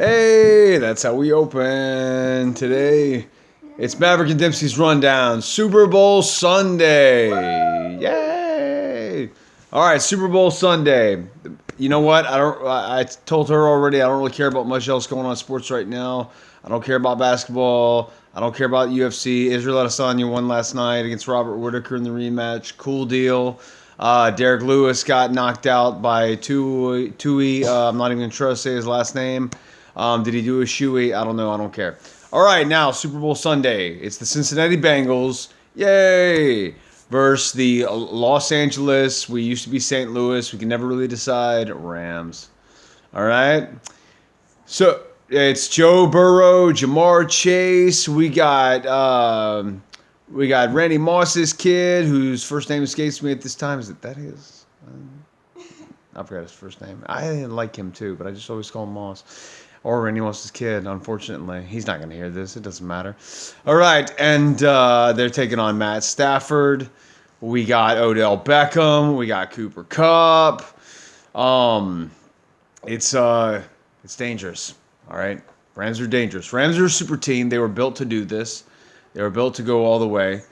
Hey, that's how we open today. It's Maverick and Dempsey's Rundown. Super Bowl Sunday. Yay! All right, Super Bowl Sunday. You know what? I told her already. I don't really care about much else going on in sports right now. I don't care about basketball. I don't care about UFC. Israel Adesanya won last night against Robert Whitaker in the rematch. Cool deal. Derek Lewis got knocked out by Tui. I'm not even going to try to say his last name. Did he do a shoey? I don't know. I don't care. All right, now Super Bowl Sunday. It's the Cincinnati Bengals. Yay! Versus the Los Angeles. We used to be St. Louis. We can never really decide. Rams. All right. So it's Joe Burrow, Jamar Chase. We got Randy Moss's kid, whose first name escapes me at this time. Is it that his? I forgot his first name. I like him too, but I just always call him Moss. Or Randy Moss's kid, unfortunately. He's not going to hear this. It doesn't matter. All right, and they're taking on Matt Stafford. We got Odell Beckham. We got Cooper Kupp. It's dangerous. All right, Rams are dangerous. Rams are a super team. They were built to do this. They were built to go all the way.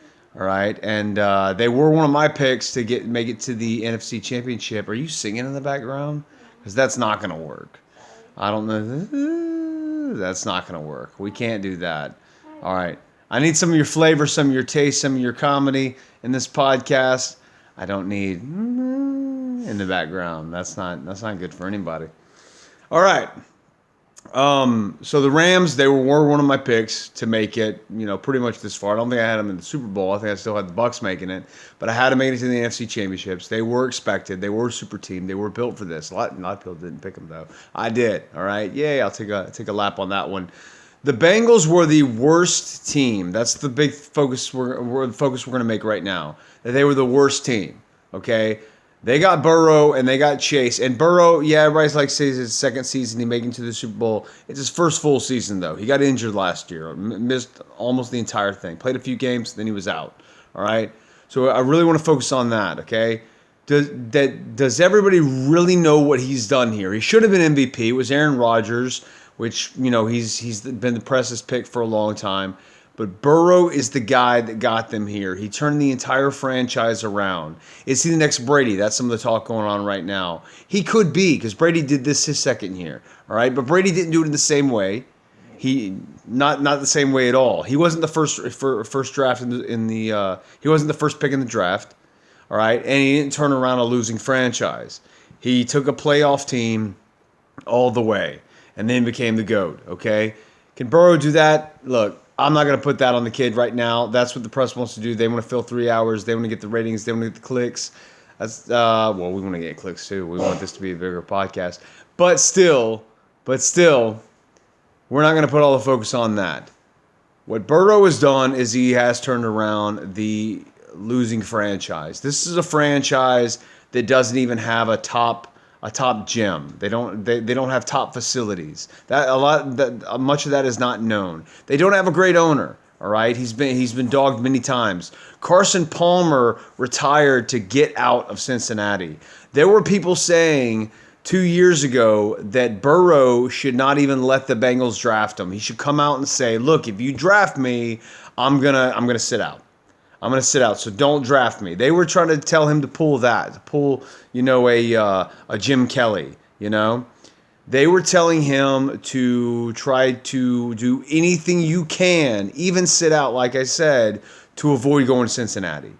All right, and they were one of my picks to make it to the NFC Championship. Are you singing in the background? Because that's not going to work. I don't know. That's not going to work. We can't do that. All right. I need some of your flavor, some of your taste, some of your comedy in this podcast. I don't need in the background. That's not good for anybody. All right. So the Rams, they were one of my picks to make it, pretty much this far. I don't think I had them in the Super Bowl. I think I still had the Bucs making it, but I had to make it to the NFC Championships. They were expected. They were a super team. They were built for this. A lot of people didn't pick them though. I did. All right. Yay! I'll take a lap on that one. The Bengals were the worst team. That's the big focus. We're going to make right now. That they were the worst team. Okay. They got Burrow and they got Chase. And Burrow, yeah, everybody's like says his second season, he making to the Super Bowl. It's his first full season, though. He got injured last year, missed almost the entire thing. Played a few games, then he was out. All right? So I really want to focus on that, okay? Does everybody really know what he's done here? He should have been MVP. It was Aaron Rodgers, which, he's been the press's pick for a long time. But Burrow is the guy that got them here. He turned the entire franchise around. Is he the next Brady? That's some of the talk going on right now. He could be, because Brady did this his second year. All right, but Brady didn't do it in the same way. Not the same way at all. He wasn't the first draft he wasn't the first pick in the draft. All right, and he didn't turn around a losing franchise. He took a playoff team all the way, and then became the GOAT. Okay, can Burrow do that? Look. I'm not going to put that on the kid right now. That's what the press wants to do. They want to fill 3 hours. They want to get the ratings. They want to get the clicks. We want to get clicks too. We want this to be a bigger podcast. But still, we're not going to put all the focus on that. What Burrow has done is he has turned around the losing franchise. This is a franchise that doesn't even have a top gym. They don't have top facilities. Much of that is not known. They don't have a great owner. All right, he's been dogged many times. Carson Palmer retired to get out of Cincinnati. There were people saying 2 years ago that Burrow should not even let the Bengals draft him. He should come out and say, "Look, if you draft me, I'm gonna sit out. I'm going to sit out, so don't draft me." They were trying to tell him to pull a Jim Kelly, They were telling him to try to do anything you can, even sit out, like I said, to avoid going to Cincinnati.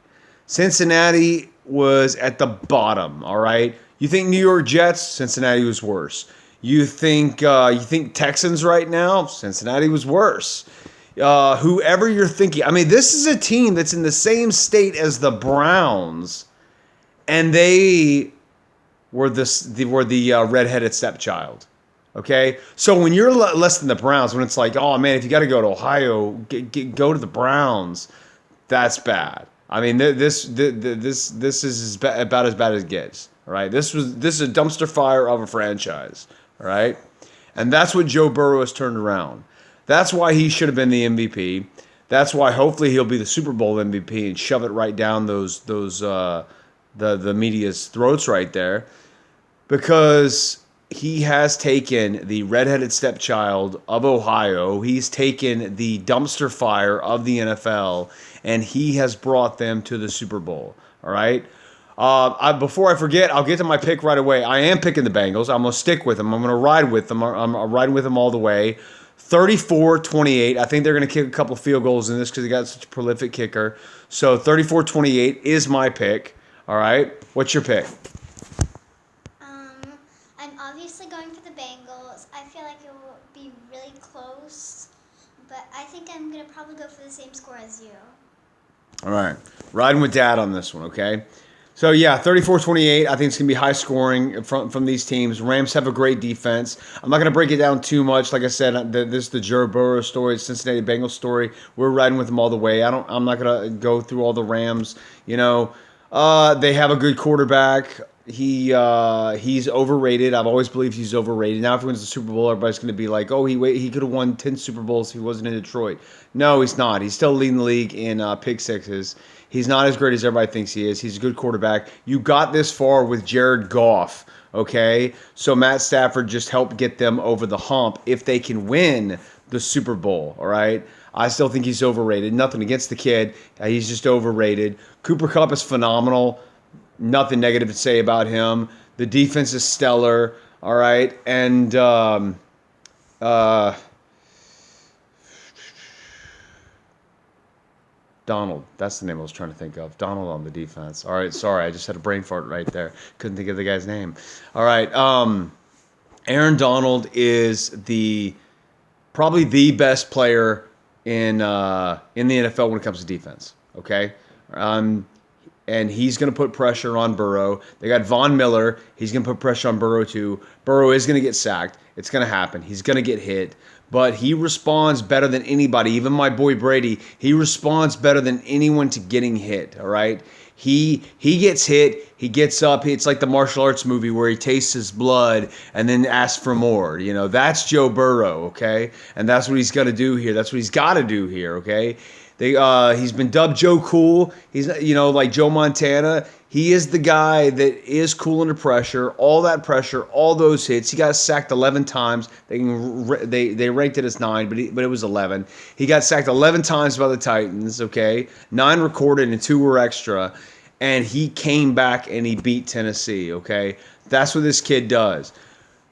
Cincinnati was at the bottom, all right? You think New York Jets? Cincinnati was worse. You think Texans right now? Cincinnati was worse. Whoever you're thinking. I mean, this is a team that's in the same state as the Browns, and they were the redheaded stepchild. Okay, so when you're less than the Browns, when it's like, oh man, if you got to go to Ohio, go to the Browns, that's bad. I mean, this is about as bad as it gets. All right, this is a dumpster fire of a franchise. All right, and that's what Joe Burrow has turned around. That's why he should have been the MVP. That's why hopefully he'll be the Super Bowl MVP and shove it right down the media's throats right there. Because he has taken the redheaded stepchild of Ohio. He's taken the dumpster fire of the NFL, and he has brought them to the Super Bowl. All right. Before I forget, I'll get to my pick right away. I am picking the Bengals. I'm going to stick with them. I'm going to ride with them. I'm riding with them all the way. 34-28. I think they're going to kick a couple field goals in this because they got such a prolific kicker. So 34-28 is my pick. All right. What's your pick? I'm obviously going for the Bengals. I feel like it will be really close, but I think I'm going to probably go for the same score as you. All right. Riding with Dad on this one, okay? So, yeah, 34-28. I think it's going to be high scoring from these teams. Rams have a great defense. I'm not going to break it down too much. Like I said, this is the Joe Burrow story, Cincinnati Bengals story. We're riding with them all the way. I'm not going to go through all the Rams. You know, they have a good quarterback. He's overrated. I've always believed he's overrated. Now if he wins the Super Bowl, everybody's going to be like, oh, he could have won 10 Super Bowls if he wasn't in Detroit. No, he's not. He's still leading the league in pick sixes. He's not as great as everybody thinks he is. He's a good quarterback. You got this far with Jared Goff, okay? So Matt Stafford just helped get them over the hump if they can win the Super Bowl, all right? I still think he's overrated. Nothing against the kid. He's just overrated. Cooper Kupp is phenomenal. Nothing negative to say about him. The defense is stellar, all right? And Donald, that's the name I was trying to think of. Donald on the defense. All right, sorry, I just had a brain fart right there. Couldn't think of the guy's name. All right, Aaron Donald is probably the best player in the NFL when it comes to defense. Okay, and he's going to put pressure on Burrow. They got Von Miller. He's going to put pressure on Burrow too. Burrow is going to get sacked. It's going to happen. He's going to get hit. But he responds better than anybody. Even my boy Brady, he responds better than anyone to getting hit, all right? He gets hit, he gets up. It's like the martial arts movie where he tastes his blood and then asks for more. You know, that's Joe Burrow, okay? And that's what he's going to do here. That's what he's got to do here, okay? He's been dubbed Joe Cool. He's, like Joe Montana. He is the guy that is cool under pressure. All that pressure, all those hits. He got sacked 11 times. They ranked it as 9, but it was 11. He got sacked 11 times by the Titans. Okay, 9 recorded and 2 were extra, and he came back and he beat Tennessee. Okay, that's what this kid does.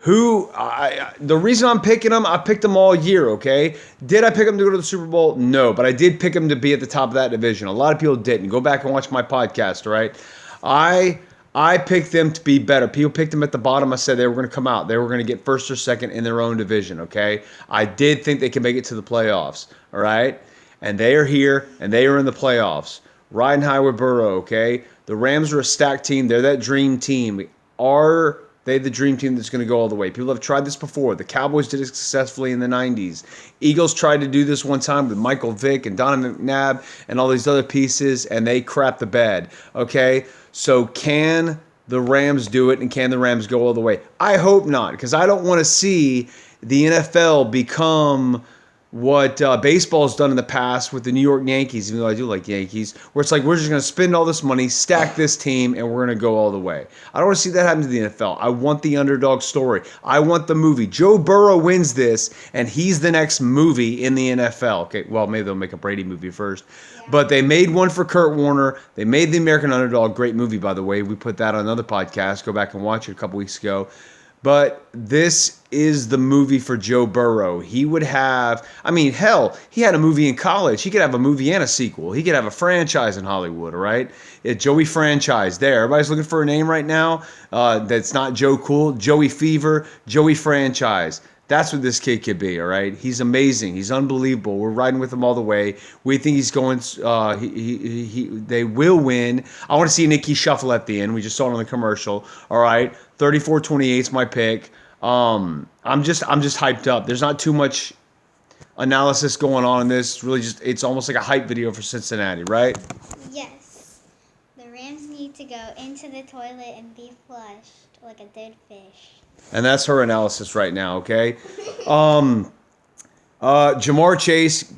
The reason I'm picking him, I picked him all year, okay? Did I pick him to go to the Super Bowl? No, but I did pick him to be at the top of that division. A lot of people didn't. Go back and watch my podcast, all right? I picked them to be better. People picked them at the bottom. I said they were going to come out. They were going to get first or second in their own division, okay? I did think they could make it to the playoffs, all right? And they are here, and they are in the playoffs. Riding high with Burrow, okay? The Rams are a stacked team. They're that dream team. Are they the dream team that's going to go all the way? People have tried this before. The Cowboys did it successfully in the 90s. Eagles tried to do this one time with Michael Vick and Donovan McNabb and all these other pieces, and they crapped the bed, okay? So can the Rams do it, and can the Rams go all the way? I hope not, because I don't want to see the NFL become what baseball's done in the past with the New York Yankees, even though I do like Yankees, where it's like we're just going to spend all this money, stack this team, and we're going to go all the way. I don't want to see that happen to the NFL. I want the underdog story. I want the movie. Joe Burrow wins this, and he's the next movie in the NFL. Okay, well, maybe they'll make a Brady movie first. Yeah. But they made one for Kurt Warner. They made The American Underdog. Great movie, by the way. We put that on another podcast. Go back and watch it a couple weeks ago. But this is the movie for Joe Burrow. He would have, hell, he had a movie in college. He could have a movie and a sequel. He could have a franchise in Hollywood, all right? Joey Franchise there. Everybody's looking for a name right now that's not Joe Cool. Joey Fever, Joey Franchise. That's what this kid could be, all right? He's amazing. He's unbelievable. We're riding with him all the way. We think he's going. They will win. I want to see Nicky Shuffle at the end. We just saw it on the commercial. All right, 34-28 is my pick. I'm just hyped up. There's not too much analysis going on in this. Really, it's almost like a hype video for Cincinnati, right? Yes. The Rams need to go into the toilet and be flushed like a dead fish. And that's her analysis right now, okay? Jamar Chase,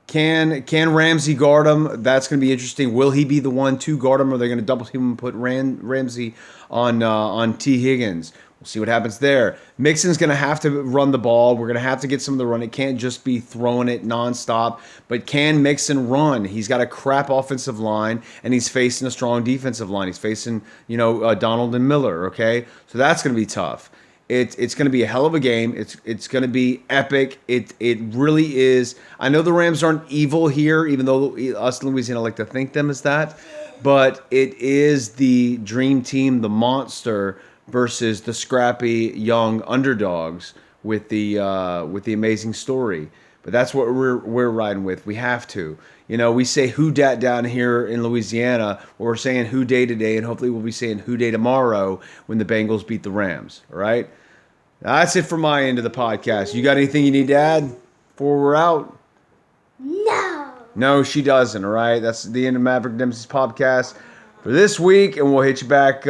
can Ramsey guard him? That's going to be interesting. Will he be the one to guard him, or are they going to double team and put Ramsey on T. Higgins? We'll see what happens there. Mixon's going to have to run the ball. We're going to have to get some of the run. It can't just be throwing it nonstop. But can Mixon run? He's got a crap offensive line, and he's facing a strong defensive line. He's facing, Donald and Miller, okay? So that's going to be tough. It's going to be a hell of a game. It's going to be epic. It really is. I know the Rams aren't evil here, even though us in Louisiana like to think them as that. But it is the dream team, the monster, versus the scrappy young underdogs with the amazing story. But that's what we're riding with. We have to. We say who dat down here in Louisiana. Or we're saying who day today, and hopefully we'll be saying who day tomorrow when the Bengals beat the Rams. All right. That's it for my end of the podcast. You got anything you need to add before we're out? No. No, she doesn't. All right. That's the end of Maverick Dempsey's podcast for this week, and we'll hit you back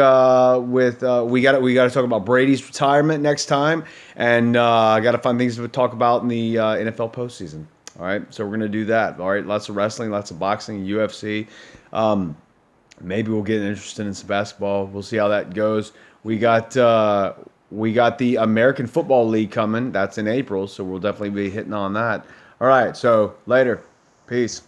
with we got to talk about Brady's retirement next time, and I got to find things to talk about in the NFL postseason. All right, so we're gonna do that. All right, lots of wrestling, lots of boxing, UFC. Maybe we'll get interested in some basketball. We'll see how that goes. We got the American Football League coming. That's in April, so we'll definitely be hitting on that. All right, so later. Peace.